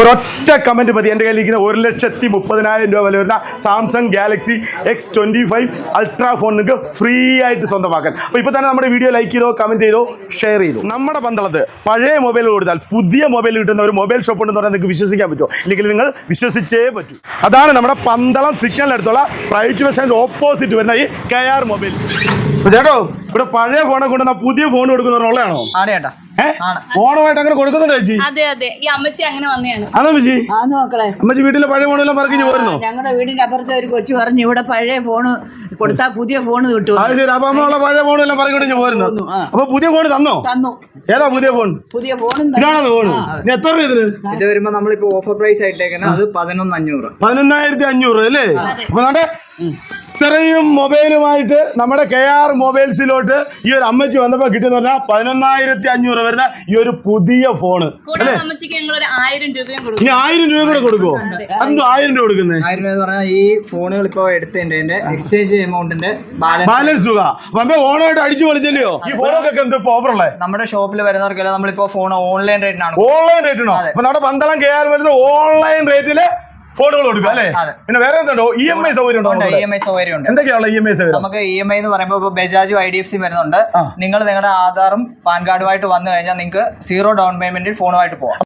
ഒരൊറ്റ കമന്റ് മതി എൻ്റെ കയ്യിലിരിക്കുന്ന 1,30,000 രൂപ വില വരുന്ന Samsung Galaxy X25 ultra phone നിങ്ങൾക്ക് ഫ്രീ ആയിട്ട് സ്വന്തമാക്കാൻ. അപ്പോൾ ഇപ്പോൾ തന്നെ നമ്മുടെ വീഡിയോ ലൈക്ക് ചെയ്തോ, കമന്റ് ചെയ്തോ, ഷെയർ ചെയ്തു. നമ്മുടെ പന്തളത്ത് പഴയ മൊബൈൽ കൊടുത്താൽ പുതിയ മൊബൈൽ കിട്ടുന്ന ഒരു മൊബൈൽ ഷോപ്പ് ഉണ്ടെന്ന് പറഞ്ഞാൽ നിങ്ങൾക്ക് വിശ്വസിക്കാൻ പറ്റുമോ? ഇല്ലെങ്കിൽ നിങ്ങൾ വിശ്വസിച്ചേ പറ്റൂ. അതാണ് നമ്മുടെ പന്തളം സിഗ്നലിനടുത്തുള്ള പ്രൈവറ്റ് ബസ് സ്റ്റാൻഡ് ഓപ്പോസിറ്റ് വരുന്ന ഈ KR മൊബൈൽസ്. ചേട്ടോ, ഇവിടെ പഴയ ഫോണെ കൊണ്ടുവന്ന പുതിയ ഫോൺ കൊടുക്കുന്നവരുള്ളതാണോ? ഓണമായിട്ട് അങ്ങനെ കൊടുക്കുന്നുണ്ടോ ചേച്ചി? അതെ അതെ, ഈ അമ്മച്ചി അങ്ങനെ വന്നെയാണ്. അതാ അമ്മച്ചി? മക്കളെ, അമ്മച്ചി വീട്ടിലെ പഴയ ഫോണെല്ലാം പറഞ്ഞു പോരുന്നോ? ഞങ്ങളുടെ വീടിന്റെ അപ്പുറത്തെ ഒരു കൊച്ചു പറഞ്ഞു ഇവിടെ പഴയ ഫോണ് കൊടുത്താ പുതിയ ഫോണ് കിട്ടും. അത് ശരി. അപ്പൊ അമ്മ പഴയ ഫോണെല്ലാം പറഞ്ഞു പോരുന്നു. അപ്പൊ പുതിയ ഫോൺ തന്നു? ഏതാ പുതിയ ഫോൺ? പുതിയ ഫോണും ഇതാണോ ഫോൺ? എത്ര രൂപ ഇതിന്? ഇത് വരുമ്പോ നമ്മളിപ്പോ ഓഫർ പ്രൈസ് ആയിട്ടേക്കുന്നത് അത് 11,500. 11,500 അല്ലേ? അപ്പൊ നമ്മുടെ ഇത്രയും മൊബൈലുമായിട്ട് നമ്മുടെ KR മൊബൈൽസിലോട്ട് ഈ ഒരു അമ്മച്ചി വന്നപ്പോ കിട്ടിയെന്ന് പറഞ്ഞാൽ 11,500 വരുന്ന ഈ ഒരു പുതിയ ഫോണ് അല്ലേ? അമ്മച്ചിക്ക് ഞങ്ങൾ ഒരു 1,000 രൂപയും കൊടുക്കും. ഇനി 1,000 രൂപ കൂടെ കൊടുക്കുവോ? അതെന്തോ 1,000 രൂപ കൊടുക്കുന്നത്? 1,000 രൂപ എന്ന് പറഞ്ഞാൽ ഈ ഫോണുകൾ ഇപ്പൊ എടുത്തതിന്റെ എക്സ്ചേഞ്ച് എമൗണ്ടിന്റെ ബാലൻസ് തുക. അപ്പൊ ഓണമായിട്ട് അടിച്ചു പൊളിച്ചല്ലയോ ഈ ഫോണൊക്കെ? എന്ത് ഇപ്പൊ ഓഫർ ഉള്ളത്? നമ്മുടെ ഷോപ്പിൽ വരുന്നവർക്കെല്ലാം നമ്മളിപ്പോ ഫോൺ ഓൺലൈൻ റേറ്റിനാണ്. ഓൺലൈൻ റേറ്റിനോ? അപ്പൊ നമ്മുടെ പന്തളം KR വരുന്ന ഓൺലൈൻ റേറ്റില് ഫോണുകൾ കൊടുക്കുക അല്ലേ? പിന്നെ വേറെ എന്തുണ്ടോ? EMI സൗകര്യം ഉണ്ടോ? EMI സൗകര്യം ഉണ്ട്. എന്തൊക്കെയുള്ള EMI സൗകര്യം? നമുക്ക് EMI എന്ന് പറയുമ്പോൾ ഇപ്പൊ ബജാജും IDFC വരുന്നുണ്ട്. നിങ്ങൾ നിങ്ങളുടെ ആധാറും പാൻ കാർഡുമായിട്ട് വന്നു കഴിഞ്ഞാൽ നിങ്ങൾക്ക് 0 ഡൗൺ പേയ്മെന്റിൽ ഫോണുമായിട്ട് പോകാം.